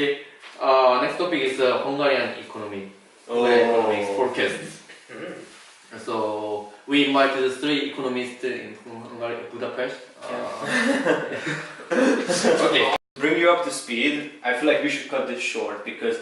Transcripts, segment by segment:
Next topic is Hungarian economy. Economics forecast. So we invited 3 economists in Hungary, Budapest. Okay. Bring you up to speed. I feel like we should cut this short because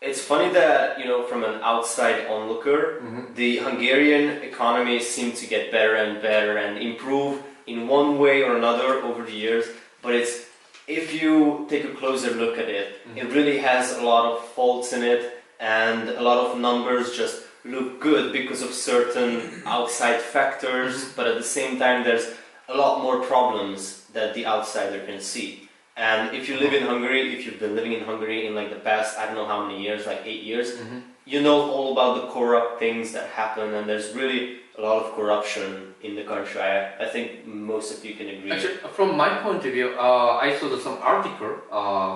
it's funny that, you know, from an outside onlooker, the Hungarian economy seemed to get better and better and improve in one way or another over the years. But it's, if you take a closer look at it, it really has a lot of faults in it, and a lot of numbers just look good because of certain outside factors, but at the same time there's a lot more problems that the outsider can see. And if you live in Hungary, if you've been living in Hungary in like the past, I don't know how many years, like 8 years, you know all about the corrupt things that happen, and there's really a lot of corruption in the country. I think most of you can agree. Actually, from my point of view, I saw some article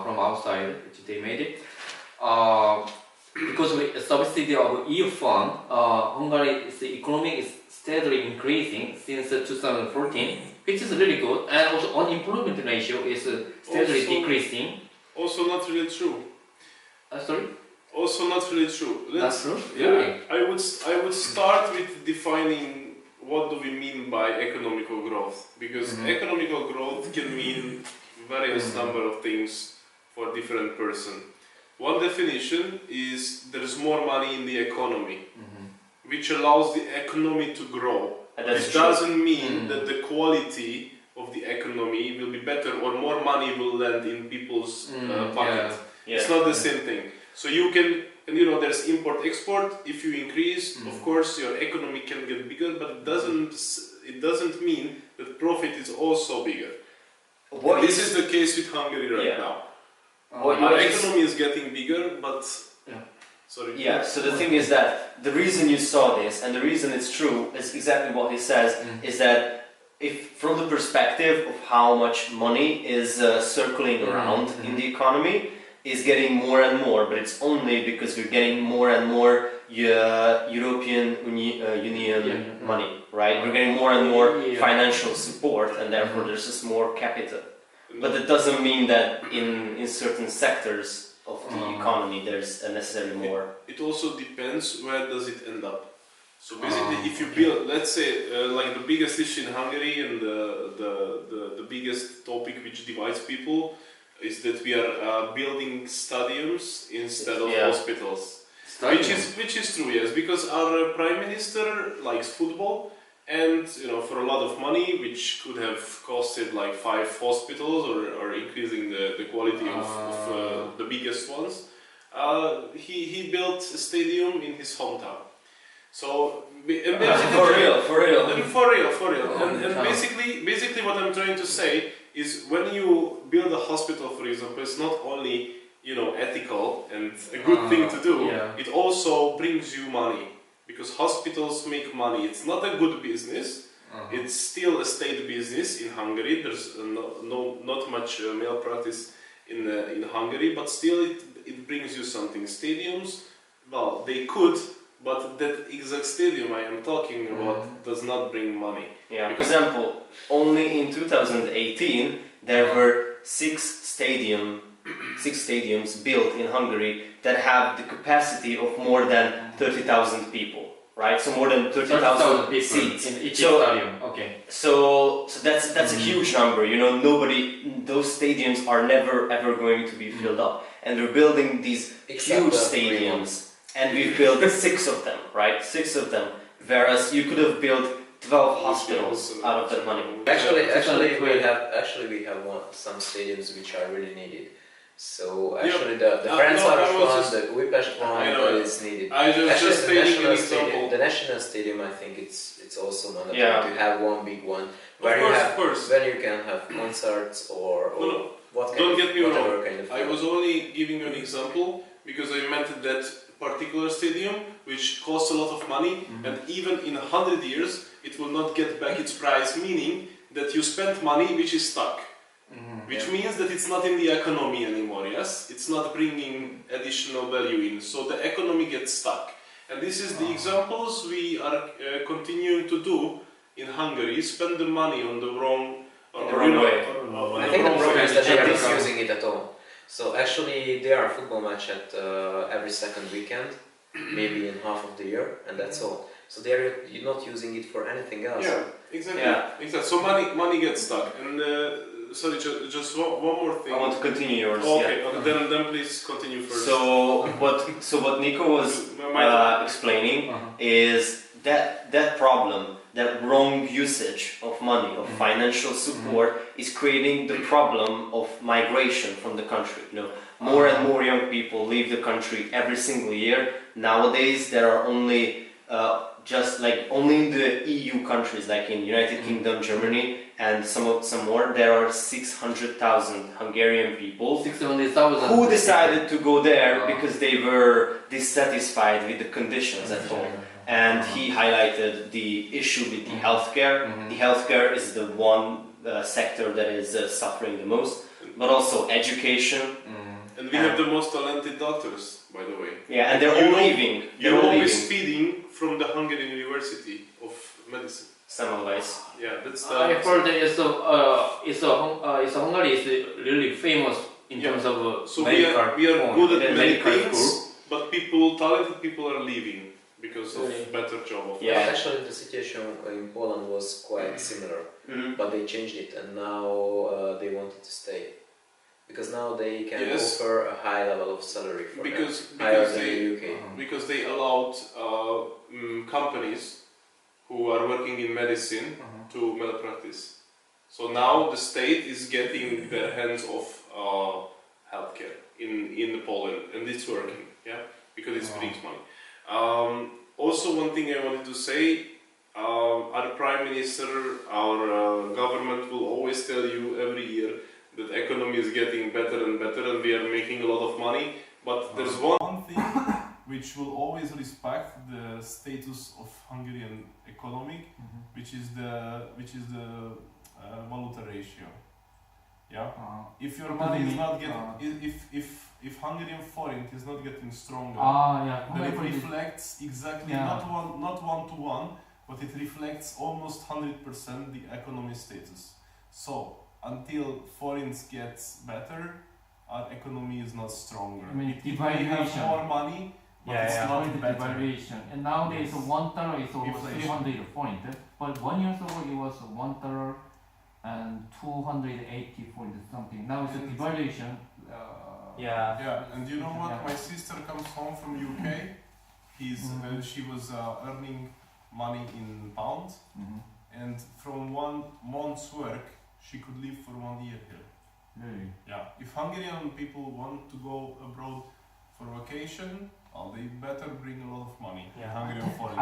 from outside, which they made it. Because with the subsidy of EU fund, Hungary's economy is steadily increasing since 2014, which is really good, and also unemployment ratio is steadily decreasing. Also not really true. Sorry? Also not really true. That's true? Yeah, Really? I would start with defining what do we mean by economical growth, because economical growth can mean various number of things for different person. One definition is there's more money in the economy, which allows the economy to grow. It doesn't mean that the quality of the economy will be better or more money will land in people's pocket. It's not the same thing. So you can, and you know, there's import-export. If you increase, of course, your economy can get bigger, but it doesn't mean that profit is also bigger. This is the case with Hungary right now. Our economy is getting bigger, but sorry. Yeah, so the thing is that the reason you saw this, and the reason it's true, is exactly what he says, is that if from the perspective of how much money is circling around in the economy, is getting more and more, but it's only because we're getting more and more European Union money, right? We're getting more and more financial support, and therefore there's just more capital. But that doesn't mean that in certain sectors of the economy there's necessarily more. It also depends where does it end up. So basically, if you build, let's say, like the biggest issue in Hungary and the biggest topic which divides people is that we are building stadiums instead of hospitals. Which is true, yes, because our prime minister likes football, and you know, for a lot of money, which could have costed like 5 hospitals or increasing the quality of the biggest ones, he built a stadium in his hometown. So for real. And basically what I'm trying to say is when you build a hospital, for example, it's not only, you know, ethical and a good thing to do, it also brings you money, because hospitals make money. It's not a good business, it's still a state business in Hungary. There's not much malpractice in Hungary, but still it brings you something. Stadiums, well, they could, but that exact stadium I am talking about does not bring money. Yeah. For example, only in 2018 there were 6 stadiums built in Hungary that have the capacity of more than 30,000 people, right? So more than 30,000 seats in each stadium. Okay. So that's a huge number. You know, those stadiums are never ever going to be filled up, and we're building these huge stadiums. And we've built 6 of them, right? 6 of them. Whereas you could have built 12 hospitals out of that money. Actually, we have some stadiums which are really needed. So actually, the Ferencváros one, the Budapest one, is needed. I just taking an example. The national stadium, I think it's also mandatory to have one big one where you can have concerts or what kind Don't get me wrong. Kind of I was only giving you an example because I meant that particular stadium which costs a lot of money, and even in 100 years it will not get back its price, meaning that you spent money which is stuck. Which means that it's not in the economy anymore, yes? It's not bringing additional value in, so the economy gets stuck. And this is the examples we are continuing to do in Hungary, spend the money on the wrong way. I think the problem is that they are not using it at all. So actually, there are football match at every second weekend, maybe in half of the year, and that's all. So they're not using it for anything else. Yeah, exactly. Yeah. Exactly. So money gets stuck. And sorry, just one more thing. I want to continue yours. Okay, yeah. okay. Then please continue first. So what Nico was explaining is that problem, that wrong usage of money, of financial support, is creating the problem of migration from the country. You know, more and more young people leave the country every single year. Nowadays, there are only only in the EU countries, like in United Kingdom, Germany, and some more, there are 600,000 Hungarian people 600,000 who decided to go there because they were dissatisfied with the conditions at home. And he highlighted the issue with the healthcare. The healthcare is the one sector that is suffering the most, but also education. And we have the most talented doctors, by the way. Yeah, and they're all leaving. You're always feeding from the Hungarian University of Medicine. Semmelweis. Yeah, that's the. I heard Hungary is really famous in terms of so we are good at many things, school. but talented people are leaving because of better job offers. Yeah, actually the situation in Poland was quite similar, but they changed it and now they wanted to stay. Because now they can offer a high level of salary for higher than the UK. Because they allowed companies who are working in medicine to malpractice. So now the state is getting their hands off healthcare in Poland, and it's working, because it brings money. Also, one thing I wanted to say, our Prime Minister, our government will always tell you every year that economy is getting better and better and we are making a lot of money, but there's one thing which will always respect the status of Hungarian economy, which is the valuta ratio. Yeah. If your money is not getting, if Hungarian forint is not getting stronger, then it reflects exactly not one to one, but it reflects almost 100% the economy status. So until forints gets better, our economy is not stronger. I mean, we have more money, but it's not better. Devaluation. And nowadays, $1 is almost 300 forint. But 1 year ago, it was $1 and 280 forint something. Now it's a devaluation. Yeah, and you know what? My sister comes home from UK. She was earning money in pounds, and from 1 month's work, she could live for 1 year here. Really? Yeah. If Hungarian people want to go abroad for vacation, they better bring a lot of money. Hungarian foreign.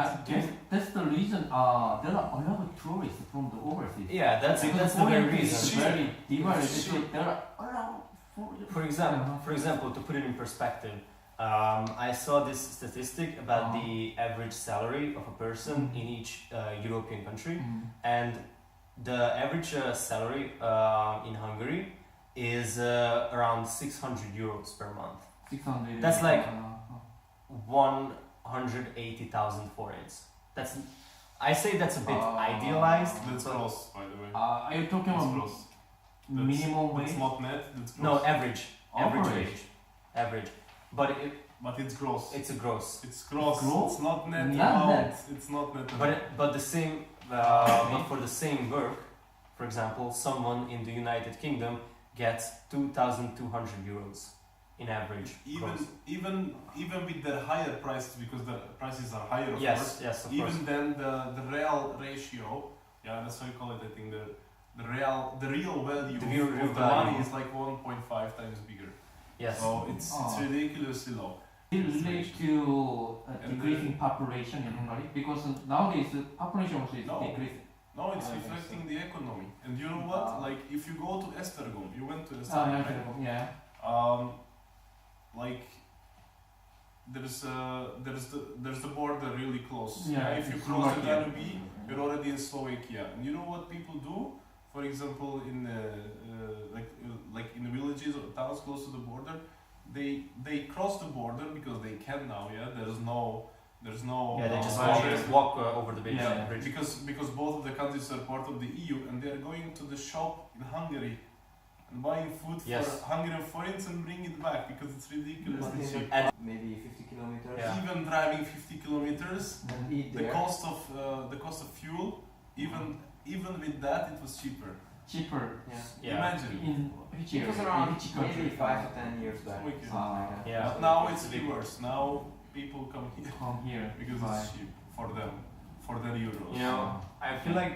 That's the reason. There are a lot of tourists from the overseas. Yeah, that's the very reason. Very devalued. There are a lot. For example, to put it in perspective, I saw this statistic about the average salary of a person in each European country, and the average salary in Hungary is around 600 euros per month. 600. That's like 180,000 forints. I say that's a bit idealized. That's gross, by the way. Are you talking about minimum wage? It's not net. That's gross. No, average wage. Average. But it's gross. It's a gross. It's gross. It's not net. It's not net. But the same. But for the same work, for example, someone in the United Kingdom gets 2,200 euros in average. Even with the higher prices, because the prices are higher, of course. Yes, of even course. then, the real ratio, that's how you call it. I think the real value of the money is like 1.5 times bigger. Yes. So it's ridiculously low. It relates to decreasing population in Hungary because nowadays the population also is decreasing. No, it's reflecting the economy. And you know what? Like if you go to Esztergom, you went to Esztergom, right? Yeah. Like there's the border really close. Yeah, if you cross the Danube, you're already in Slovakia. And you know what people do? For example, in like in the villages or towns close to the border, they cross the border because they can now. There's no. Yeah, they just walk over the bridge. Yeah, because both of the countries are part of the EU and they're going to the shop in Hungary and buying food Yes. for Hungarian forints and bring it back because it's ridiculously cheap. And maybe 50 kilometers. Yeah. Even driving 50 kilometers, And eat the there. cost of fuel, even with that, it was cheaper. cheaper Yeah. Imagine. in which It area? was around In which country? maybe 5 to 10 years back. Okay. something like that. Yeah. But now it's worse. Now people come here Come here because buy. it's cheap for them, for their euros. You know, I feel like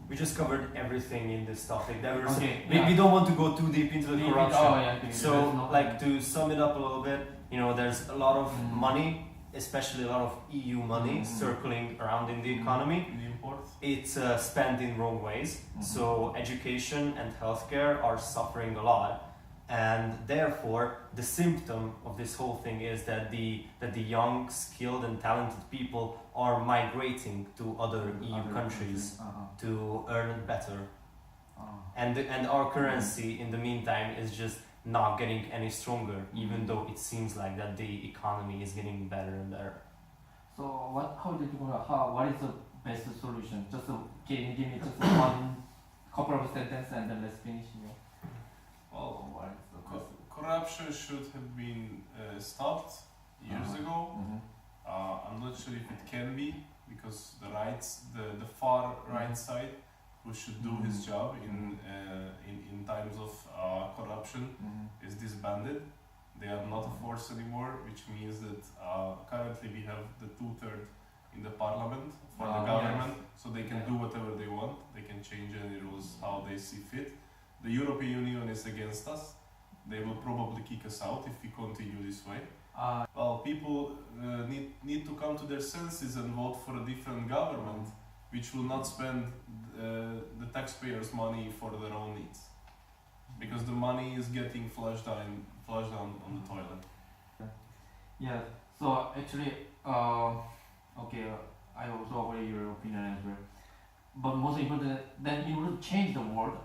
we just covered everything in this topic. There were Okay, we don't want to go too deep into the Maybe- corruption. oh, yeah, because So, there's no- like to sum it up a little bit, you know, there's a lot of Mm. money, especially a lot of EU money Mm. circling around in the economy. The imports. It's spent in wrong ways. So education and healthcare are suffering a lot, and therefore the symptom of this whole thing is that the young, skilled, and talented people are migrating to other EU countries to earn better. And our currency in the meantime is just not getting any stronger, even though it seems like that the economy is getting better and better. So what is the best solution? Just give me just one couple of sentences and then let's finish. Well, What is the best? corruption should have been stopped years ago. Mhm. I'm not sure if it can be because the far right side, who should do his job in times of corruption, Mhm. is disbanded. They are not a force anymore, which means that currently we have the 2/3 in the parliament for the government, so they can do whatever they want. They can change any rules how they see fit. The European Union is against us. They will probably kick us out if we continue this way. Well, people need to come to their senses and vote for a different government, which will not spend the taxpayers' money for their own needs, because the money is getting flushed down on the toilet. Yeah. So actually, okay, I also agree your opinion as well. But most important, then in order to change the world,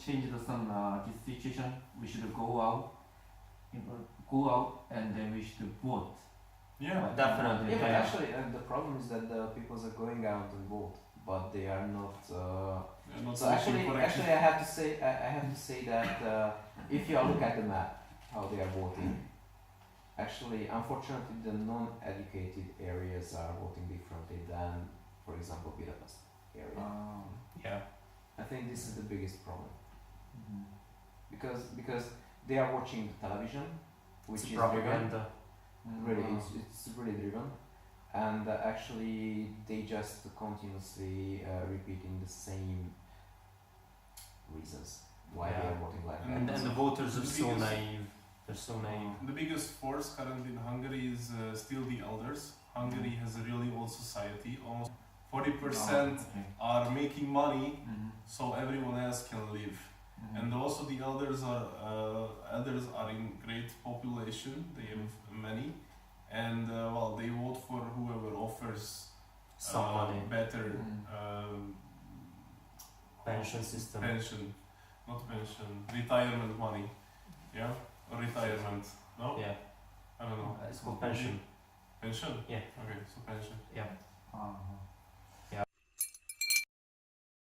change this situation, we should go out, and then we should vote. Yeah. Definitely. Yeah, but Yeah. actually the problem is that the people are going out and vote, but they are not. They're not So searching actually, for actually, I have to say that if you look at the map, how they are voting, actually, unfortunately, the non-educated areas are voting differently than, for example, Budapest area. Yeah. I think this is the biggest problem Mhm. because they are watching the television, which It's is propaganda. really it's really driven, and actually they just continuously repeating the same reasons why they are voting like that. And the voters are The so biggest- naive. They're so naive. The biggest force currently in Hungary is still the elders. Hungary has a really old society. Almost 40% Okay. are making money, Mhm. so everyone else can live. Mhm. And also the elders are in great population. They have many, and well, they vote for whoever offers Some money. better Mhm. Pension system. retirement money. Yeah, or retirement. No, Yeah. I don't know. It's called pension. Pension. Yeah. Okay, so pension. Uh-huh.